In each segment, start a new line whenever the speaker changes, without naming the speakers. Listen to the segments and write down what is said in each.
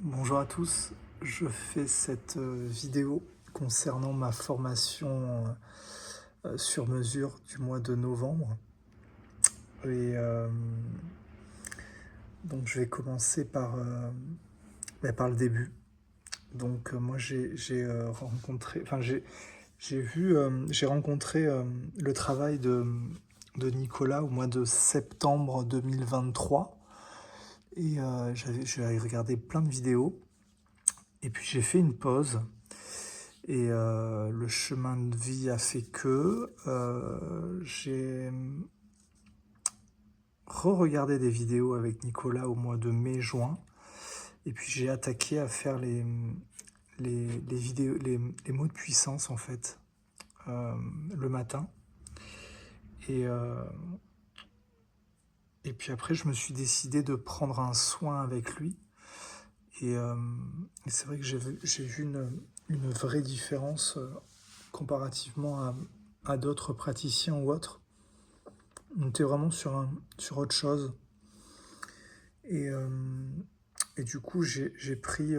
Bonjour à tous, je fais cette vidéo concernant ma formation sur mesure du mois de novembre. Et donc je vais commencer par le début. Donc moi j'ai rencontré, enfin j'ai vu, j'ai rencontré le travail de Nicolas au mois de septembre 2023. Et j'avais regardé plein de vidéos. Et puis j'ai fait une pause. Et le chemin de vie a fait que j'ai re-regardé des vidéos avec Nicolas au mois de mai-juin. Et puis j'ai attaqué à faire les vidéos, les mots de puissance en fait, euh, le matin. Et, euh, et puis après, je me suis décidé de prendre un soin avec lui. Et, euh, et c'est vrai que j'ai vu une vraie différence comparativement à d'autres praticiens ou autres. On était vraiment sur autre chose. Et, euh, et du coup, j'ai pris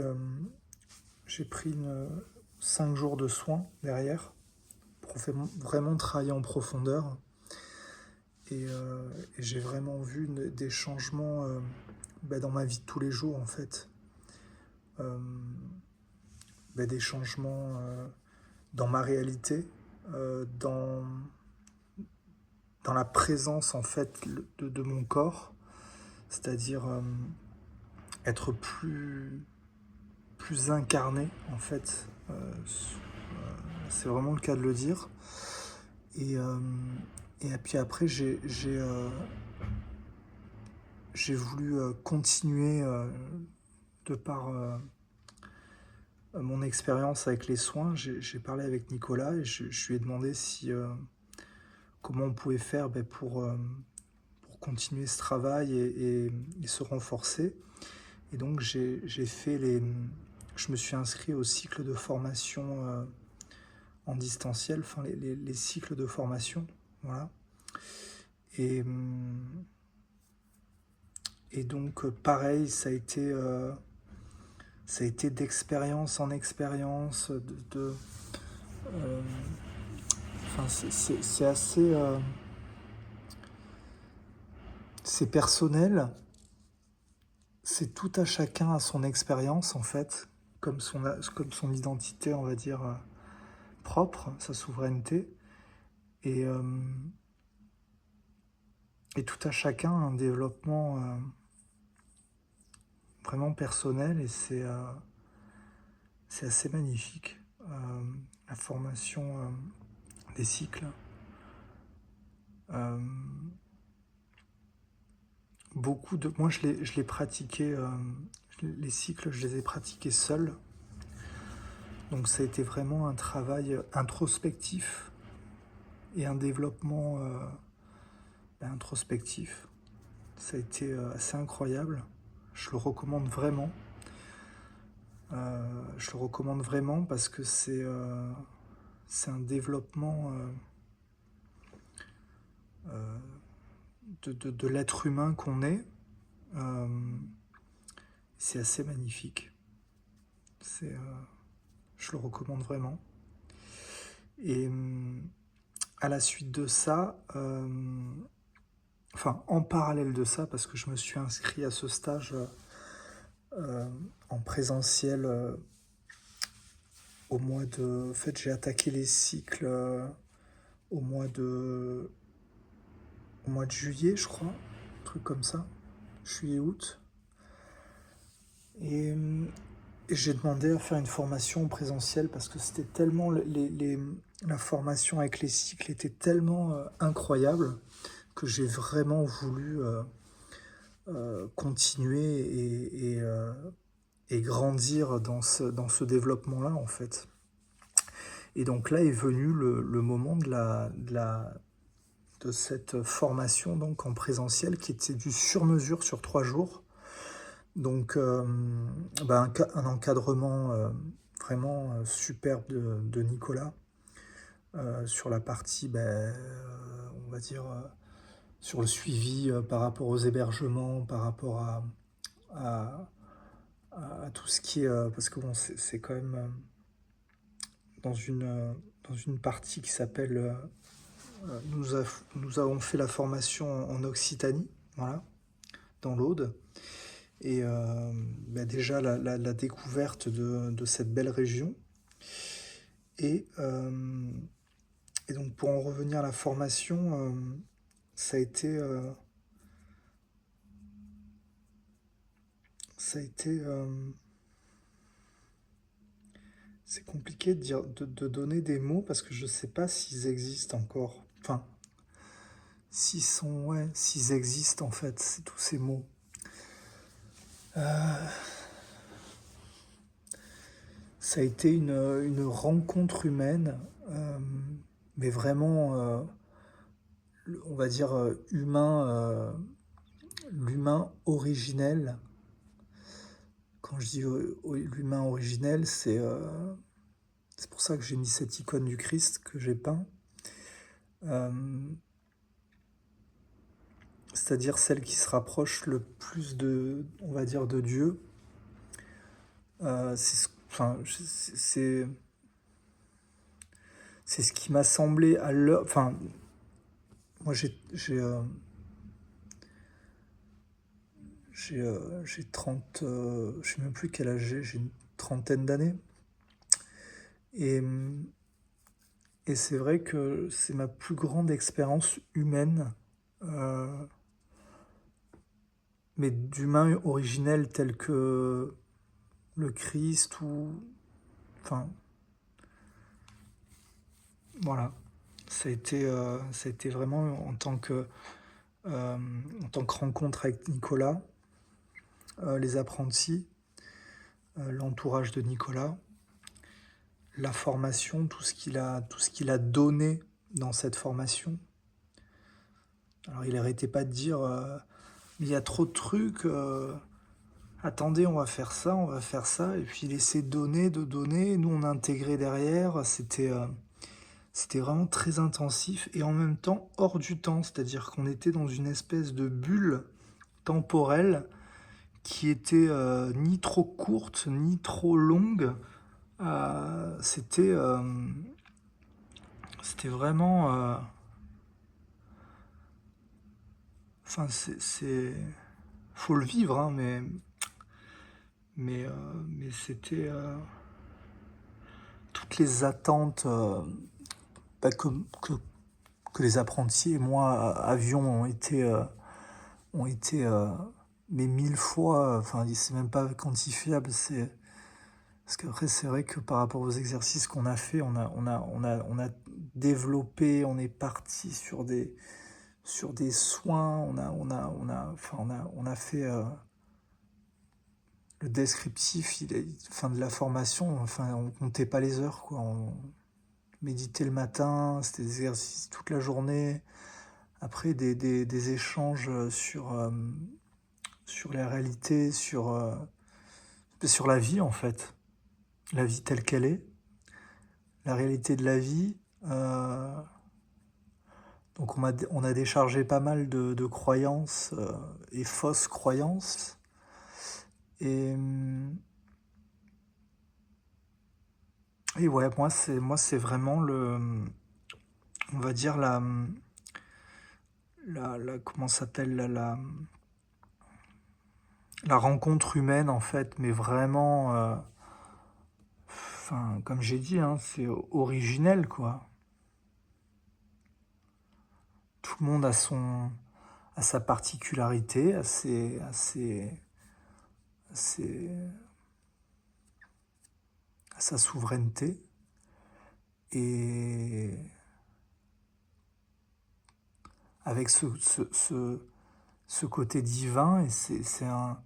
5 jours de soins derrière pour vraiment travailler en profondeur. Et j'ai vraiment vu des changements dans ma vie de tous les jours, en fait. Euh, des changements dans ma réalité, dans la présence, en fait, de mon corps. C'est-à-dire être plus incarné, en fait. C'est vraiment le cas de le dire. Et, euh, et puis après, j'ai voulu continuer de par mon expérience avec les soins. J'ai parlé avec Nicolas et je lui ai demandé comment on pouvait faire pour continuer ce travail et se renforcer. Et donc je me suis inscrit au cycle de formation en distanciel, enfin les cycles de formation, voilà. Et, et donc pareil, ça a été d'expérience en expérience, euh, enfin c'est assez, c'est personnel, c'est tout à chacun à son expérience en fait, comme son identité, on va dire, propre, sa souveraineté. Et, euh, et tout à chacun un développement vraiment personnel, et c'est assez magnifique. La formation des cycles. Euh, moi je l'ai pratiqué, les cycles, je les ai pratiqués seul. Donc ça a été vraiment un travail introspectif et un développement introspectif. Ça a été assez incroyable. Je le recommande vraiment. Je le recommande vraiment parce que c'est un développement de l'être humain qu'on est. Euh, c'est assez magnifique. Je le recommande vraiment. Et à la suite de ça, enfin en parallèle de ça, parce que je me suis inscrit à ce stage en présentiel au mois de... En fait, j'ai attaqué les cycles au mois de... au mois de juillet, je crois, un truc comme ça, juillet-août. Et j'ai demandé à faire une formation en présentiel parce que c'était tellement... la formation avec les cycles était tellement incroyable que j'ai vraiment voulu continuer et grandir dans ce développement-là, en fait. Et donc là est venu le moment de cette formation donc en présentiel qui était du sur-mesure sur 3 jours. Donc un encadrement vraiment superbe de Nicolas sur la partie, on va dire, sur le suivi par rapport aux hébergements, par rapport à à tout ce qui est... parce que bon, c'est quand même dans dans une partie qui s'appelle... nous avons fait la formation en Occitanie, voilà, dans l'Aude. Et bah, déjà la découverte de cette belle région. Et, euh, et donc pour en revenir à la formation, ça a été, euh, ça a été, c'est compliqué de dire, de donner des mots parce que je sais pas s'ils existent encore. Enfin, s'ils sont, ouais, s'ils existent en fait, c'est tous ces mots. Euh, Ça a été une rencontre humaine, mais vraiment, on va dire, l'humain originel. Quand je dis l'humain originel, c'est pour ça que j'ai mis cette icône du Christ que j'ai peint. Euh, C'est-à-dire celle qui se rapproche le plus on va dire, de Dieu. Enfin, c'est ce qui m'a semblé à l'heure. Enfin, moi j'ai 30, je sais même plus quel âge j'ai une trentaine d'années. Et, et c'est vrai que c'est ma plus grande expérience humaine, euh, mais d'humain originel tel que le Christ ou... Enfin, voilà. Ça a été vraiment euh, en tant que rencontre avec Nicolas, les apprentis, l'entourage de Nicolas, la formation, tout ce qu'il a donné dans cette formation. Alors il n'arrêtait pas de dire, mais il y a trop de trucs, attendez, on va faire ça, et puis il essaie de donner, nous on a intégré derrière, c'était vraiment très intensif, et en même temps hors du temps, c'est-à-dire qu'on était dans une espèce de bulle temporelle qui était ni trop courte, ni trop longue. Euh, c'était euh, c'était vraiment... Enfin, faut le vivre, hein, mais c'était toutes les attentes bah, que les apprentis et moi avions ont été mais mille fois, enfin, c'est même pas quantifiable, parce qu'après, c'est vrai que par rapport aux exercices qu'on a fait, on a développé, on est parti sur des soins, enfin, on a fait le descriptif, fin de la formation, enfin, on comptait pas les heures, quoi. On méditait le matin, c'était des exercices toute la journée. Après, des échanges sur les réalités, sur la vie, en fait. La vie telle qu'elle est, la réalité de la vie. Euh, donc, on a déchargé pas mal de croyances et fausses croyances. Et, et ouais, moi, c'est vraiment on va dire comment ça s'appelle, la rencontre humaine, en fait, mais vraiment, enfin, comme j'ai dit, hein, c'est originel, quoi. Tout le monde a sa particularité, ses- à sa souveraineté. Et avec ce côté divin, et c'est un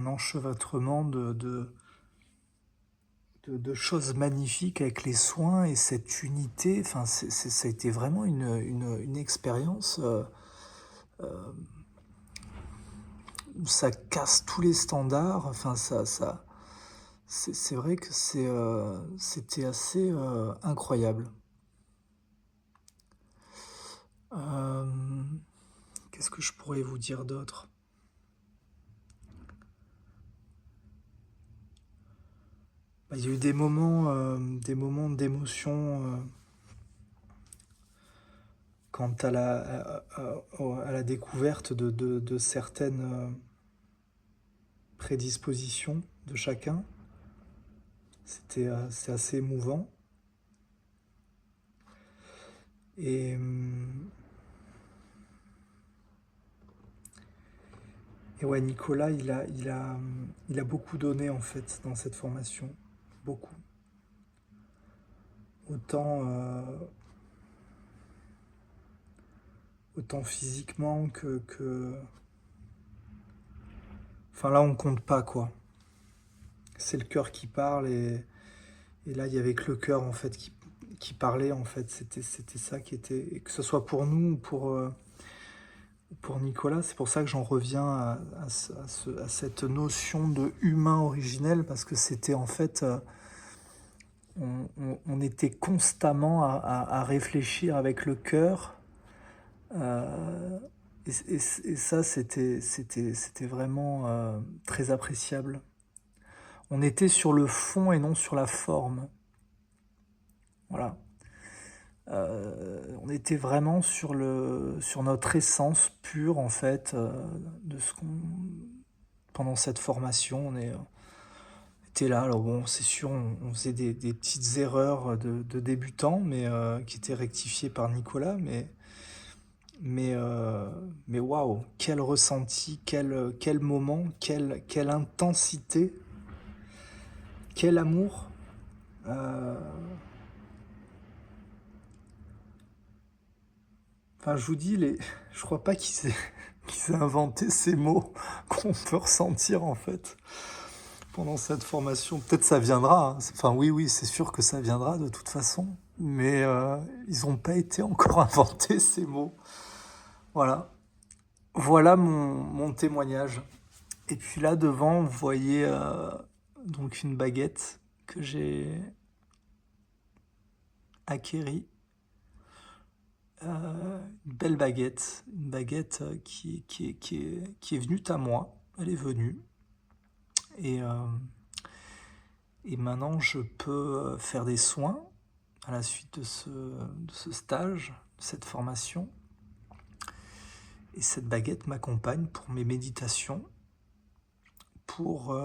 enchevêtrement de choses magnifiques avec les soins et cette unité. Enfin, ça a été vraiment une expérience où ça casse tous les standards. Enfin, c'est vrai que c'était assez incroyable. Euh, Qu'est-ce que je pourrais vous dire d'autre? Il y a eu des moments d'émotion quant à la découverte de certaines prédispositions de chacun. C'est assez émouvant. Et, et ouais, Nicolas, il a beaucoup donné en fait dans cette formation. Beaucoup. Autant, autant physiquement Enfin là, on compte pas, quoi. C'est le cœur qui parle et là, il y avait que le cœur en fait qui parlait en fait. C'était ça qui était... Et que ce soit pour nous ou pour Nicolas, c'est pour ça que j'en reviens à cette notion de humain originel, parce que c'était en fait... on était constamment à réfléchir avec le cœur. Et ça, c'était vraiment très appréciable. On était sur le fond et non sur la forme. Voilà. On était vraiment sur notre essence pure, en fait, de ce qu'on... Pendant cette formation, on était là. Alors bon, c'est sûr, on faisait des petites erreurs de débutants, mais qui étaient rectifiées par Nicolas, mais waouh, quel ressenti, quel moment, quelle intensité, quel amour. Euh, Enfin, je vous dis, je crois pas qu'ils aient inventé ces mots qu'on peut ressentir en fait pendant cette formation. Peut-être ça viendra, hein. Enfin, oui, c'est sûr que ça viendra de toute façon, mais ils n'ont pas été encore inventés ces mots. Voilà, voilà mon témoignage. Et puis là devant, vous voyez donc une baguette que j'ai acquérie. Une belle baguette, une baguette qui est venue à moi, elle est venue. Et, euh, et maintenant, je peux faire des soins à la suite de ce stage, de cette formation. Et cette baguette m'accompagne pour mes méditations, pour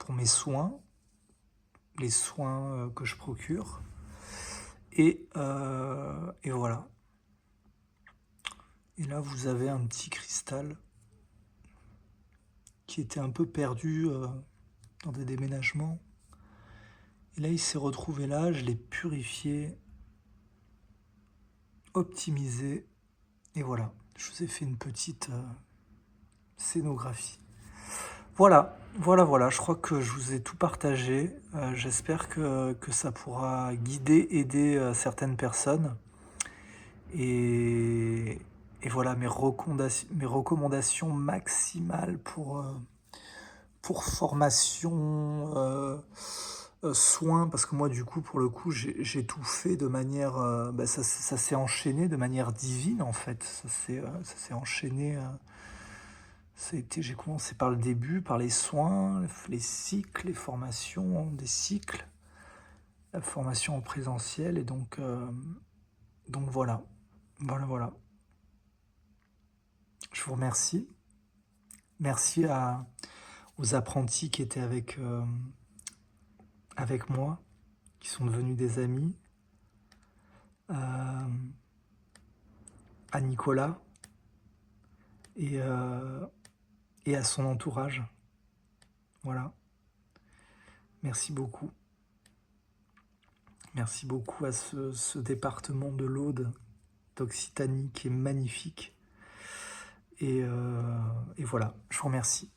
mes soins, les soins que je procure. Et voilà. Et là, vous avez un petit cristal qui était un peu perdu dans des déménagements. Et là, il s'est retrouvé là, je l'ai purifié, optimisé. Et voilà, je vous ai fait une petite scénographie. Voilà, je crois que je vous ai tout partagé. J'espère que ça pourra guider, aider certaines personnes. Et voilà mes recommandations maximales pour formation, soins, parce que moi du coup pour le coup j'ai tout fait de manière, ça s'est enchaîné de manière divine en fait, ça s'est enchaîné, j'ai commencé par le début, par les soins, les cycles, les formations, des cycles, la formation en présentiel, et donc voilà. Je vous remercie. Merci aux apprentis qui étaient avec moi, qui sont devenus des amis, à Nicolas et à son entourage. Voilà. Merci beaucoup. Merci beaucoup à ce département de l'Aude, d'Occitanie, qui est magnifique. Et voilà, je vous remercie.